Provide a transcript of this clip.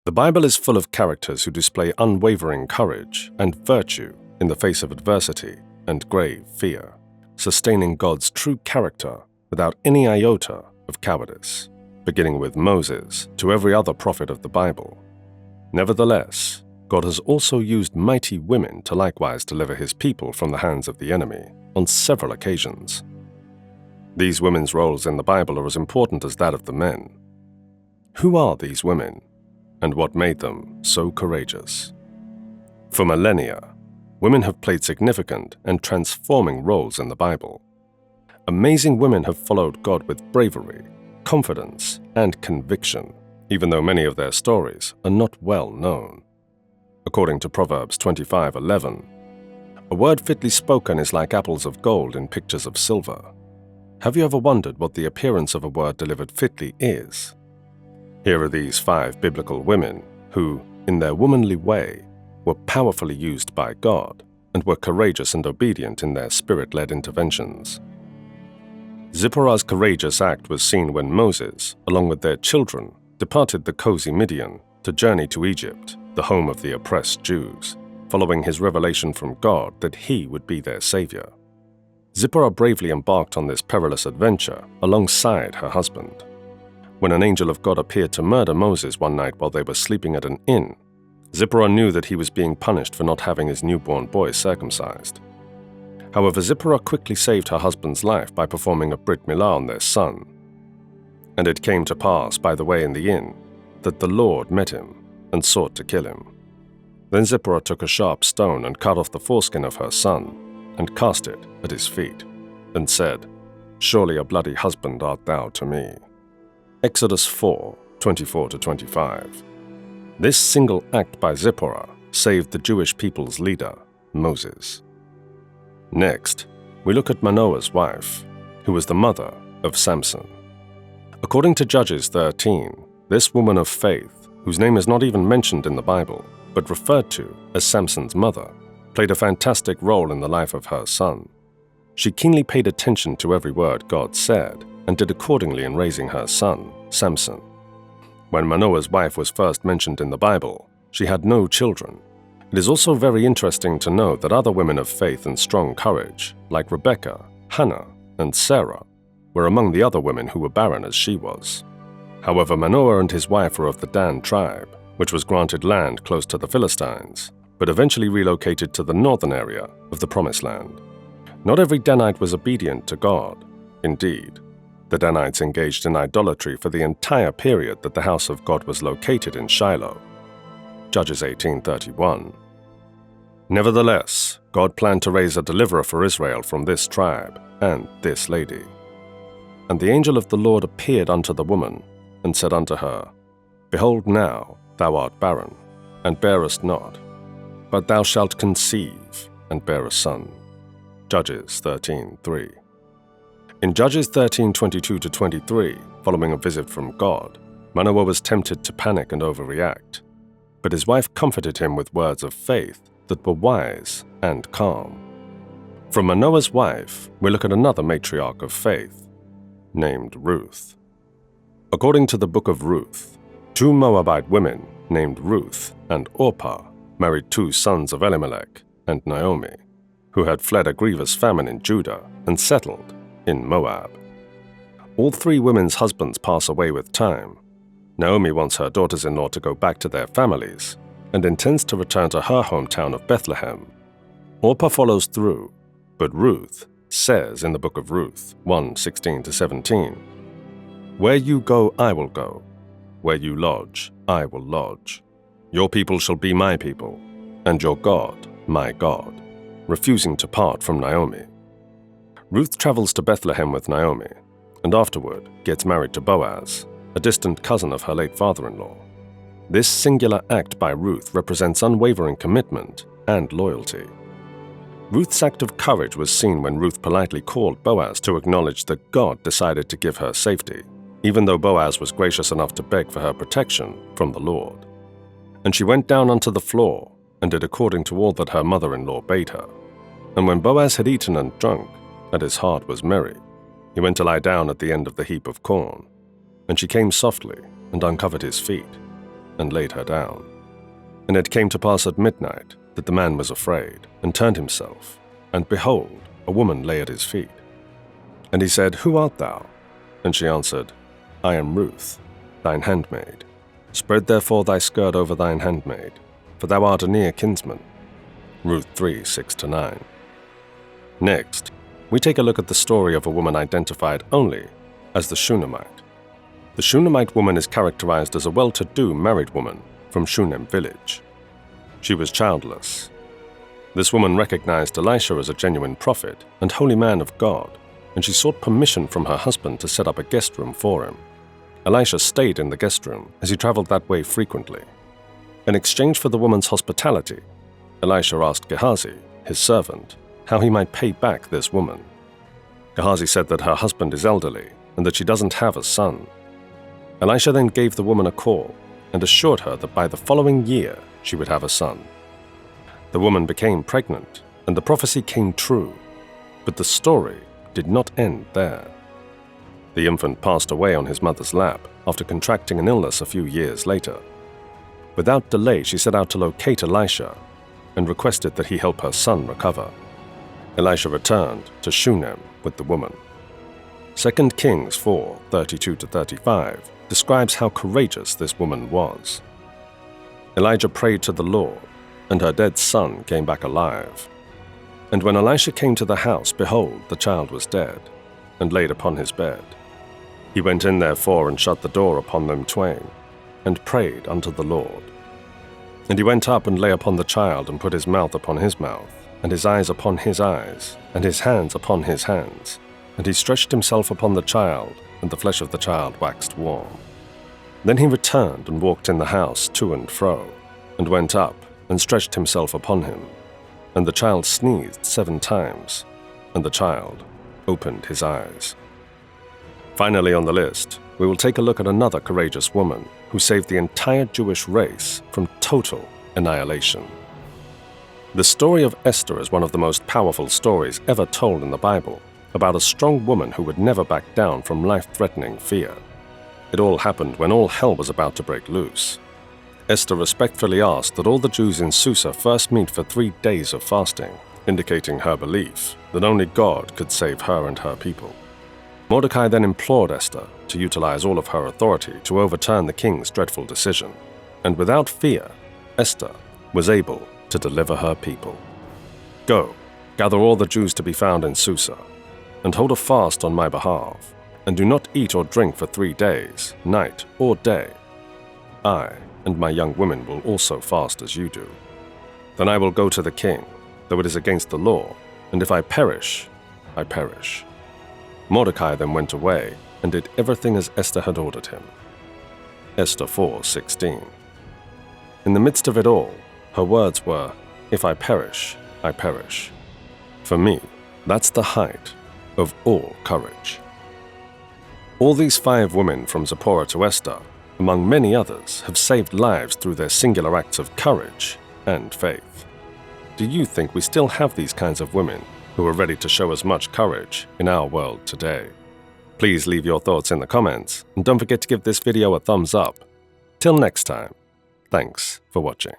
The Bible is full of characters who display unwavering courage and virtue in the face of adversity and grave fear, sustaining God's true character without any iota of cowardice, beginning with Moses to every other prophet of the Bible. Nevertheless, God has also used mighty women to likewise deliver his people from the hands of the enemy on several occasions. These women's roles in the Bible are as important as that of the men. Who are these women, and what made them so courageous? For millennia, women have played significant and transforming roles in the Bible. Amazing women have followed God with bravery, confidence, and conviction, even though many of their stories are not well known. According to Proverbs 25:11, a word fitly spoken is like apples of gold in pictures of silver. Have you ever wondered what the appearance of a word delivered fitly is? Here are these 5 biblical women who, in their womanly way, were powerfully used by God and were courageous and obedient in their spirit-led interventions. Zipporah's courageous act was seen when Moses, along with their children, departed the cozy Midian to journey to Egypt, the home of the oppressed Jews, following his revelation from God that he would be their savior. Zipporah bravely embarked on this perilous adventure alongside her husband. When an angel of God appeared to murder Moses one night while they were sleeping at an inn, Zipporah knew that he was being punished for not having his newborn boy circumcised. However, Zipporah quickly saved her husband's life by performing a Brit Milah on their son. And it came to pass, by the way in the inn, that the Lord met him and sought to kill him. Then Zipporah took a sharp stone and cut off the foreskin of her son and cast it at his feet, and said, "Surely a bloody husband art thou to me." Exodus 4:24-25. This single act by Zipporah saved the Jewish people's leader, Moses. Next, we look at Manoah's wife, who was the mother of Samson. According to Judges 13, this woman of faith, whose name is not even mentioned in the Bible, but referred to as Samson's mother, played a fantastic role in the life of her son. She keenly paid attention to every word God said and did accordingly in raising her son, Samson. When Manoah's wife was first mentioned in the Bible, she had no children. It is also very interesting to note that other women of faith and strong courage, like Rebekah, Hannah, and Sarah, were among the other women who were barren as she was. However, Manoah and his wife were of the Dan tribe, which was granted land close to the Philistines, but eventually relocated to the northern area of the Promised Land. Not every Danite was obedient to God. Indeed, the Danites engaged in idolatry for the entire period that the house of God was located in Shiloh. Judges 18:31. Nevertheless, God planned to raise a deliverer for Israel from this tribe and this lady. And the angel of the Lord appeared unto the woman, and said unto her, Behold now, thou art barren, and bearest not, but thou shalt conceive, and bear a son. Judges 13:3. In Judges 13:22-23, following a visit from God, Manoah was tempted to panic and overreact, but his wife comforted him with words of faith that were wise and calm. From Manoah's wife, we look at another matriarch of faith, named Ruth. According to the book of Ruth, 2 Moabite women named Ruth and Orpah married 2 sons of Elimelech and Naomi, who had fled a grievous famine in Judah and settled in Moab. All 3 women's husbands pass away with time. Naomi wants her daughters-in-law to go back to their families and intends to return to her hometown of Bethlehem. Orpah follows through, but Ruth says in the book of Ruth 1:16-17, Where you go, I will go. Where you lodge, I will lodge. Your people shall be my people, and your God, my God, refusing to part from Naomi. Ruth travels to Bethlehem with Naomi, and afterward gets married to Boaz, a distant cousin of her late father-in-law. This singular act by Ruth represents unwavering commitment and loyalty. Ruth's act of courage was seen when Ruth politely called Boaz to acknowledge that God decided to give her safety, even though Boaz was gracious enough to beg for her protection from the Lord. And she went down onto the floor and did according to all that her mother-in-law bade her. And when Boaz had eaten and drunk, and his heart was merry, he went to lie down at the end of the heap of corn. And she came softly and uncovered his feet, and laid her down. And it came to pass at midnight that the man was afraid, and turned himself, and behold, a woman lay at his feet. And he said, Who art thou? And she answered, I am Ruth, thine handmaid. Spread therefore thy skirt over thine handmaid, for thou art a near kinsman. Ruth 3, 6-9. Next, we take a look at the story of a woman identified only as the Shunammite. The Shunammite woman is characterized as a well-to-do married woman from Shunem village. She was childless. This woman recognized Elisha as a genuine prophet and holy man of God, and she sought permission from her husband to set up a guest room for him. Elisha stayed in the guest room as he traveled that way frequently. In exchange for the woman's hospitality, Elisha asked Gehazi, his servant, how he might pay back this woman. Gehazi said that her husband is elderly and that she doesn't have a son. Elisha then gave the woman a call and assured her that by the following year she would have a son. The woman became pregnant, and the prophecy came true, but the story did not end there. The infant passed away on his mother's lap after contracting an illness a few years later. Without delay, she set out to locate Elisha and requested that he help her son recover. Elisha returned to Shunem with the woman. 2 Kings 4, 32-35 describes how courageous this woman was. Elijah prayed to the Lord, and her dead son came back alive. And when Elisha came to the house, behold, the child was dead, and laid upon his bed. He went in therefore and shut the door upon them twain, and prayed unto the Lord. And he went up and lay upon the child, and put his mouth upon his mouth, and his eyes upon his eyes, and his hands upon his hands. And he stretched himself upon the child, and the flesh of the child waxed warm. Then he returned and walked in the house to and fro, and went up and stretched himself upon him. And the child sneezed 7 times, and the child opened his eyes. Finally on the list, we will take a look at another courageous woman who saved the entire Jewish race from total annihilation. The story of Esther is one of the most powerful stories ever told in the Bible, about a strong woman who would never back down from life-threatening fear. It all happened when all hell was about to break loose. Esther respectfully asked that all the Jews in Susa first meet for 3 days of fasting, indicating her belief that only God could save her and her people. Mordecai then implored Esther to utilize all of her authority to overturn the king's dreadful decision, and without fear, Esther was able to deliver her people. Go, gather all the Jews to be found in Susa, and hold a fast on my behalf, and do not eat or drink for 3 days, night or day. I and my young women will also fast as you do. Then I will go to the king, though it is against the law, and if I perish, I perish. Mordecai then went away and did everything as Esther had ordered him. Esther 4:16. In the midst of it all, her words were, If I perish, I perish. For me, that's the height of all courage. All these 5 women from Zipporah to Esther, among many others, have saved lives through their singular acts of courage and faith. Do you think we still have these kinds of women who are ready to show us much courage in our world today? Please leave your thoughts in the comments, and don't forget to give this video a thumbs up. Till next time, thanks for watching.